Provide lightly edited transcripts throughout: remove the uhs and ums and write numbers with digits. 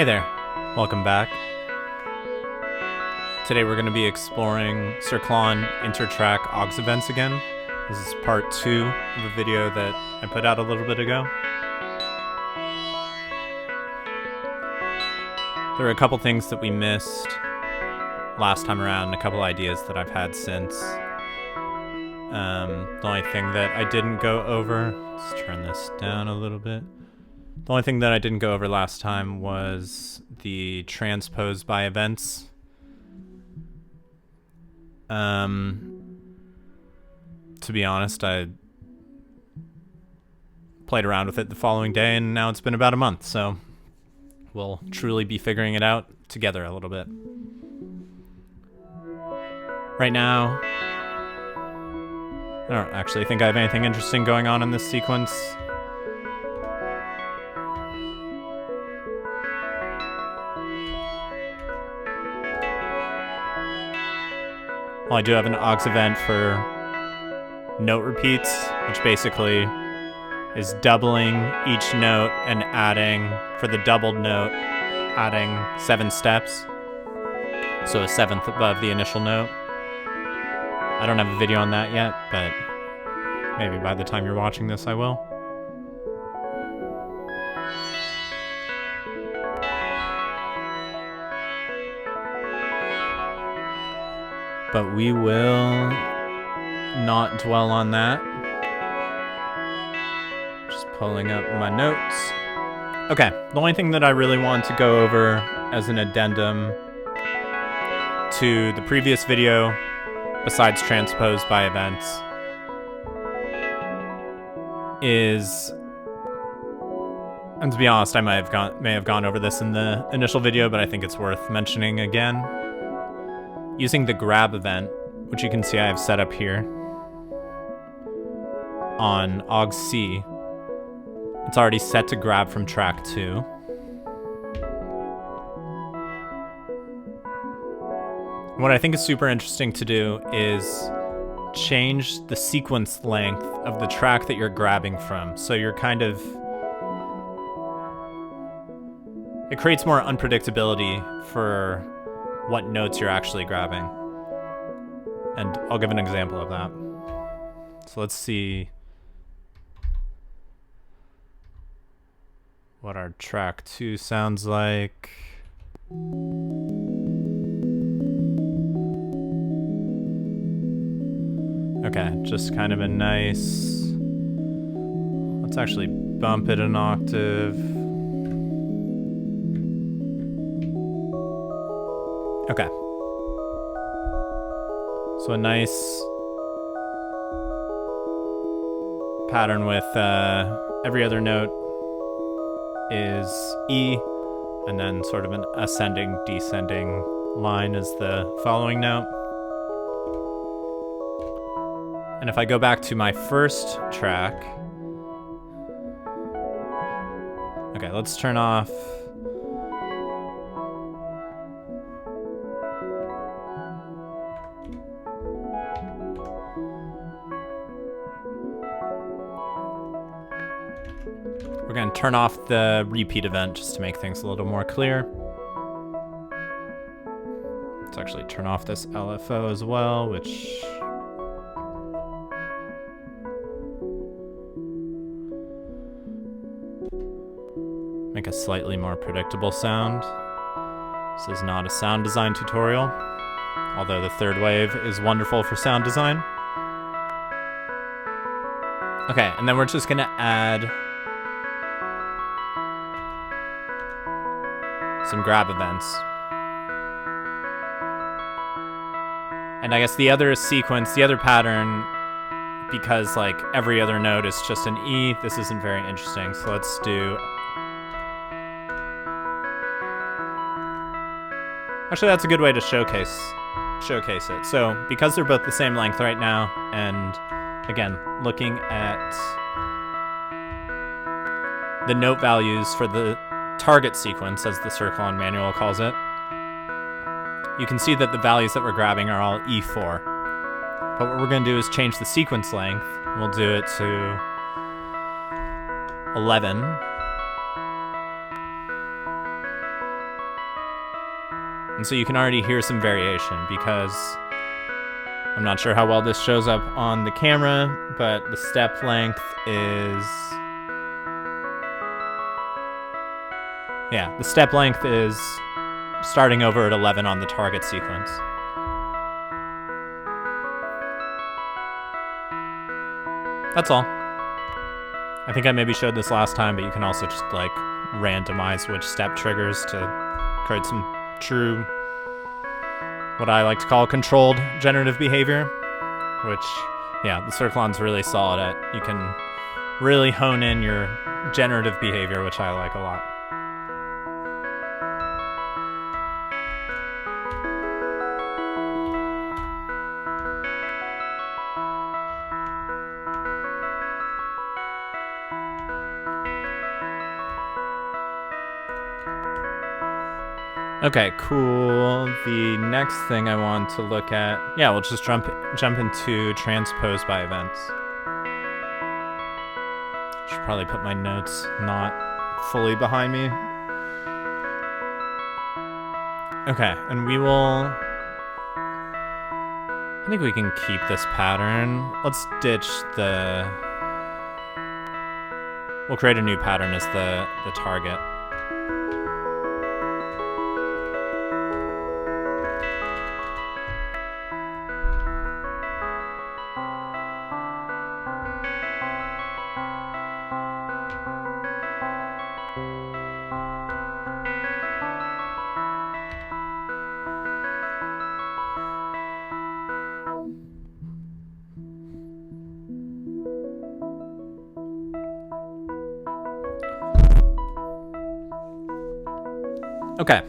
Hey there, welcome back. Today we're going to be exploring Cirklon Intertrack Aux Events again. This is part 2 of a video that I put out a little bit ago. There are a couple things that we missed last time around, and a couple ideas that I've had since. The only thing that I didn't go over, let's turn this down a little bit. The only thing that I didn't go over last time was the transpose by events. To be honest, I played around with it the following day, and now it's been about a month, so we'll truly be figuring it out together a little bit. Right now, I don't actually think I have anything interesting going on in this sequence. Well, I do have an aux event for note repeats, which basically is doubling each note and adding, for the doubled note, adding 7 steps. So a 7th above the initial note. I don't have a video on that yet, but maybe by the time you're watching this I will. But we will not dwell on that. Just pulling up my notes. Okay, the only thing that I really want to go over as an addendum to the previous video, besides transpose by events, is, and to be honest, I may have gone over this in the initial video, but I think it's worth mentioning again. Using the grab event, which you can see I have set up here on aux C, it's already set to grab from track 2. What I think is super interesting to do is change the sequence length of the track that you're grabbing from. So you're kind of, it creates more unpredictability for what notes you're actually grabbing. And I'll give an example of that. So let's see what our track 2 sounds like. Okay, just kind of a nice, let's actually bump it an octave. Okay. So a nice pattern with every other note is E, and then sort of an ascending, descending line is the following note. And if I go back to my first track, okay, let's turn off we're going to turn off the repeat event just to make things a little more clear. Let's actually turn off this LFO as well, which make a slightly more predictable sound. This is not a sound design tutorial, although the third wave is wonderful for sound design. Okay, and then we're just going to add some grab events. And I guess the other sequence, the other pattern, because like every other note is just an E, this isn't very interesting. So let's do, actually that's a good way to showcase it. So because they're both the same length right now, and again, looking at the note values for the target sequence, as the Cirklon manual calls it, you can see that the values that we're grabbing are all E4. But what we're going to do is change the sequence length. We'll do it to 11. And so you can already hear some variation because I'm not sure how well this shows up on the camera, but the step length is... Yeah, the step length is starting over at 11 on the target sequence. That's all. I think I maybe showed this last time, but you can also just like randomize which step triggers to create some true, what I like to call controlled generative behavior, which, yeah, the Cirklon's really solid at. You can really hone in your generative behavior, which I like a lot. Okay, cool. The next thing I want to look at, yeah, we'll just jump into transpose by events. Should probably put my notes not fully behind me. Okay, and we will, I think we can keep this pattern. Let's ditch the, we'll create a new pattern as the target. Okay.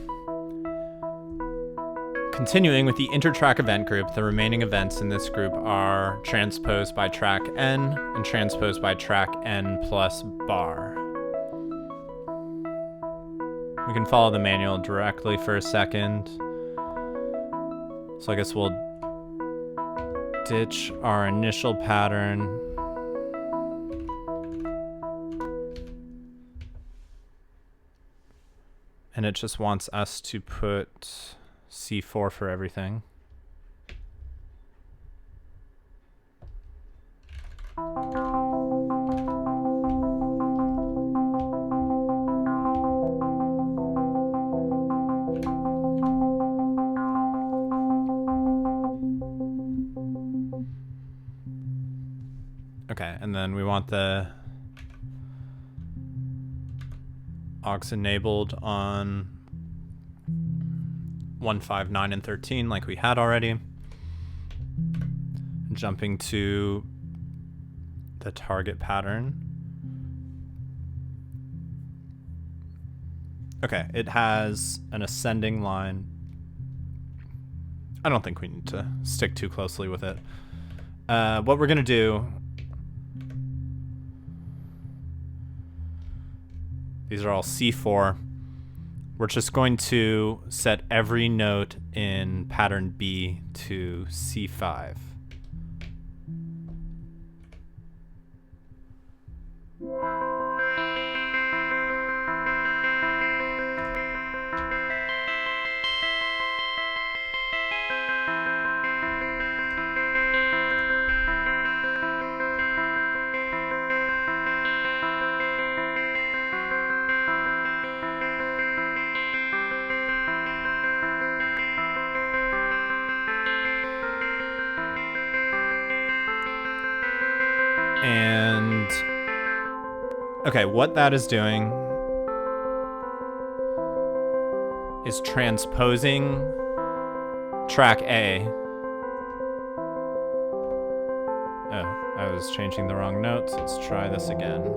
Continuing with the intertrack event group, the remaining events in this group are transpose by track N and transpose by track N plus bar. We can follow the manual directly for a second. So I guess we'll ditch our initial pattern. And it just wants us to put C4 for everything. Okay, and then we want the aux enabled on 1, 5, 9, and 13 like we had already. Jumping to the target pattern. Okay, it has an ascending line. I don't think we need to stick too closely with it. What we're gonna do, these are all C4. We're just going to set every note in pattern B to C5. And okay, what that is doing is transposing track A. Oh, I was changing the wrong notes. Let's try this again.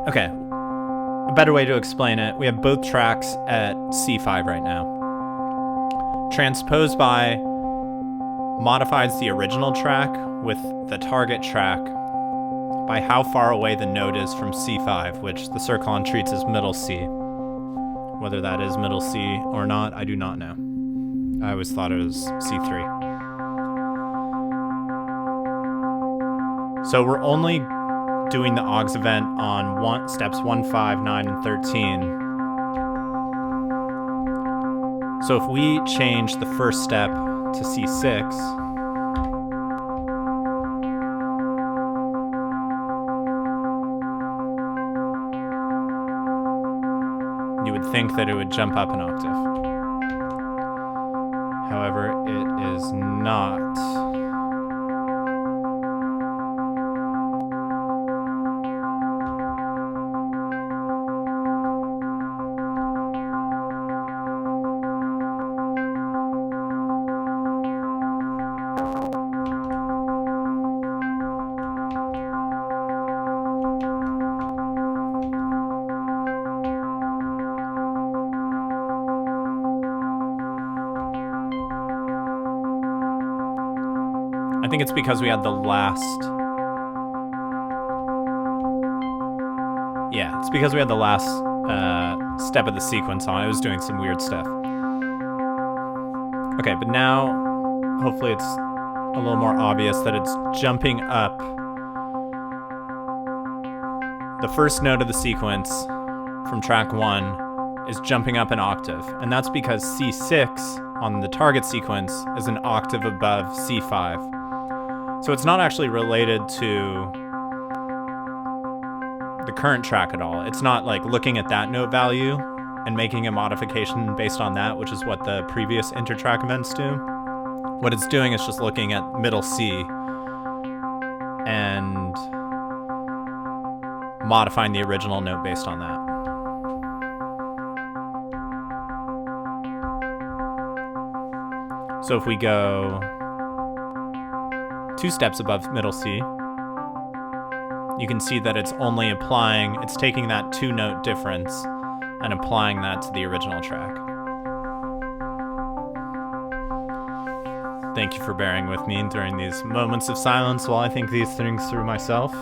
Okay, a better way to explain it, we have both tracks at C5 right now. Transpose by modifies the original track with the target track by how far away the note is from C5, which the Cirklon treats as middle C. Whether that is middle C or not, I do not know. I always thought it was C3. So we're only doing the aux event on steps 1, 5, 9, and 13. So if we change the first step to C6, you would think that it would jump up an octave. However, it is not. I think it's because we had the last... Yeah, it's because we had the last step of the sequence on. I was doing some weird stuff. Okay, but now, hopefully it's a little more obvious that it's jumping up. The first note of the sequence from track 1 is jumping up an octave, and that's because C6 on the target sequence is an octave above C5. So it's not actually related to the current track at all. It's not like looking at that note value and making a modification based on that, which is what the previous intertrack events do. What it's doing is just looking at middle C and modifying the original note based on that. So if we go 2 steps above middle C, you can see that it's only applying, it's taking that 2-note difference and applying that to the original track. Thank you for bearing with me during these moments of silence while I think these things through myself.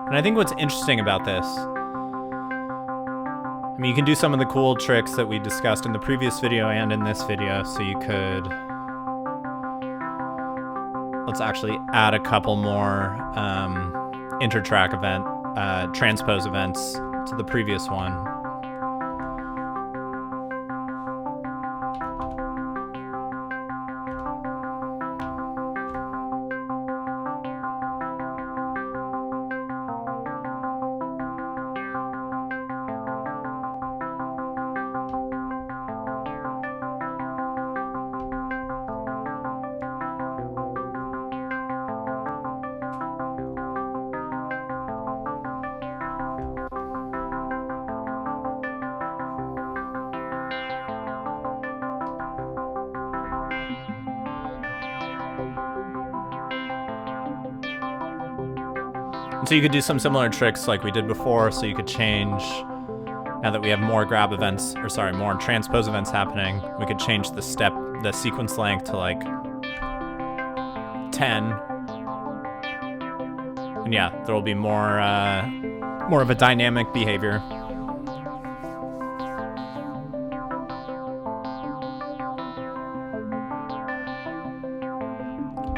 And I think what's interesting about this, I mean, you can do some of the cool tricks that we discussed in the previous video and in this video. So you could, let's actually add a couple more intertrack event, transpose events to the previous one. So you could do some similar tricks like we did before, so you could change, now that we have more grab events, or sorry, more transpose events happening, we could change the sequence length to like 10. And yeah, there will be more of a dynamic behavior.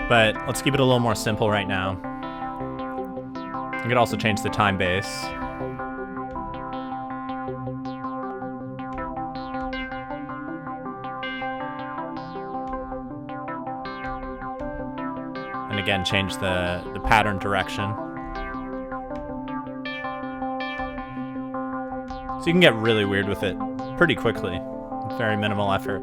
But let's keep it a little more simple right now. You could also change the time base. And again, change the pattern direction. So you can get really weird with it pretty quickly, with very minimal effort.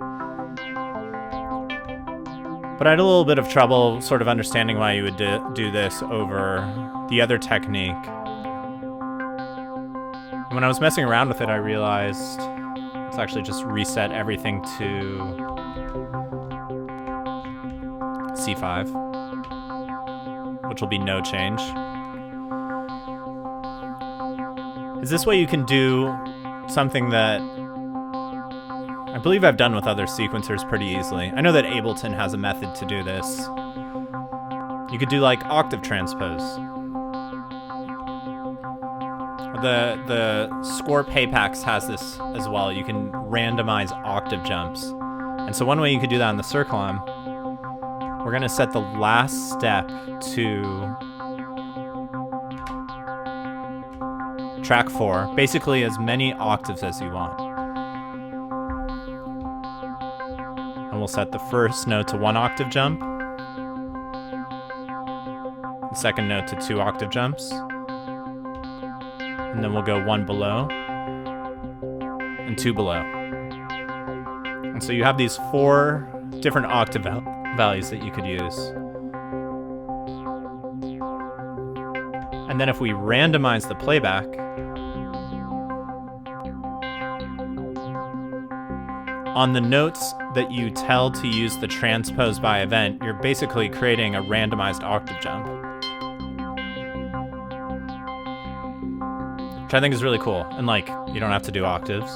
But I had a little bit of trouble sort of understanding why you would do this over the other technique. When I was messing around with it, I realized let's actually just reset everything to C5, which will be no change. Is this way you can do something that I believe I've done with other sequencers pretty easily. I know that Ableton has a method to do this. You could do like octave transpose. The Score Paypacks has this as well. You can randomize octave jumps. And so one way you could do that on the Cirklon, we're gonna set the last step to track 4, basically as many octaves as you want. And we'll set the first note to 1 octave jump, the second note to 2 octave jumps, and then we'll go 1 below and 2 below. And so you have these 4 different octave values that you could use. And then if we randomize the playback, on the notes that you tell to use the transpose by event, you're basically creating a randomized octave jump. Which I think is really cool. And like, you don't have to do octaves.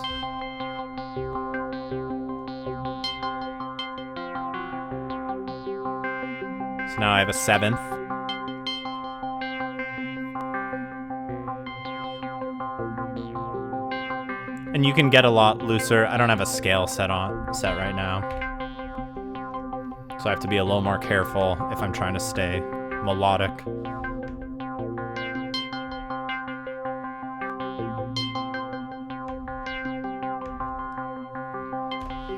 So now I have a 7th. And you can get a lot looser. I don't have a scale set right now. So I have to be a little more careful if I'm trying to stay melodic.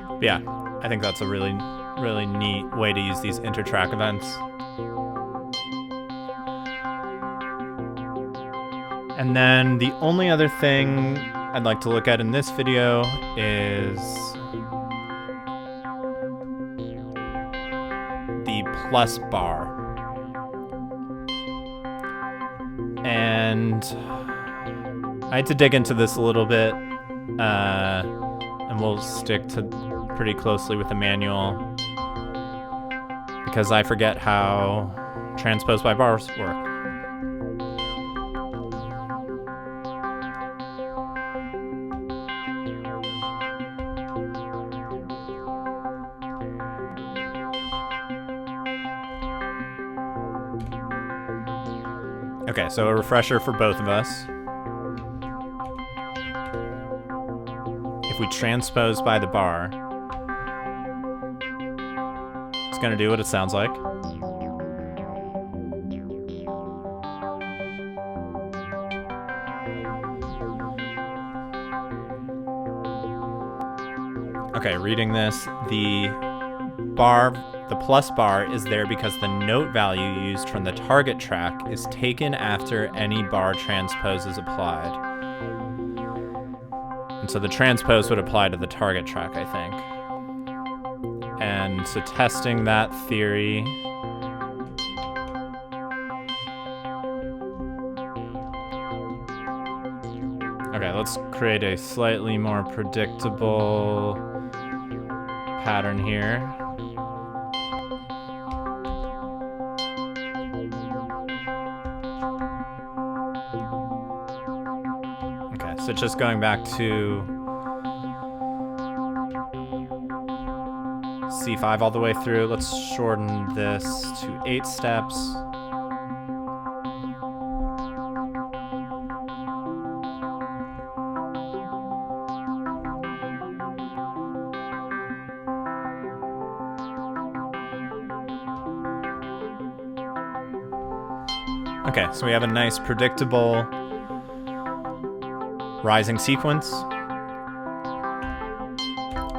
But yeah, I think that's a really, really neat way to use these inter-track events. And then the only other thing I'd like to look at in this video is the plus bar. And I had to dig into this a little bit, and we'll stick to pretty closely with the manual because I forget how transpose by bars work. Okay, so a refresher for both of us. If we transpose by the bar, it's gonna do what it sounds like. Okay, reading this, the plus bar is there because the note value used from the target track is taken after any bar transpose is applied. And so the transpose would apply to the target track, I think. And so testing that theory. Okay, let's create a slightly more predictable pattern here. So just going back to C5 all the way through, let's shorten this to 8 steps. Okay, so we have a nice predictable rising sequence.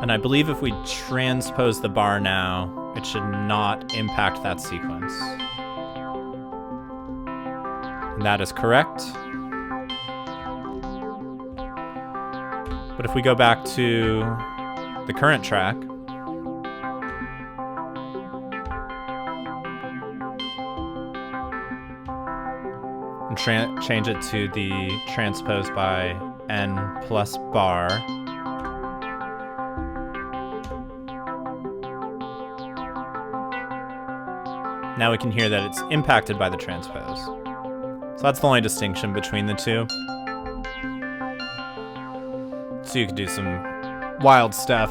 And I believe if we transpose the bar now, it should not impact that sequence. And that is correct. But if we go back to the current track, and change it to the transpose by N plus bar. Now we can hear that it's impacted by the transpose. So that's the only distinction between the two. So you could do some wild stuff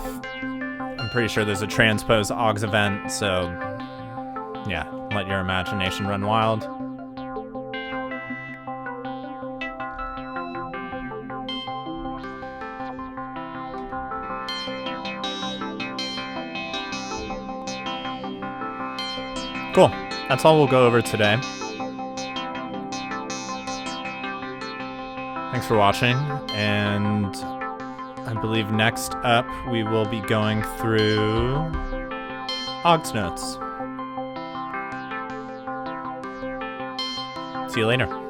I'm pretty sure there's a Transpose Aux event, so yeah, let your imagination run wild. Cool. That's all we'll go over today. Thanks for watching, and I believe next up we will be going through Aux notes. See you later.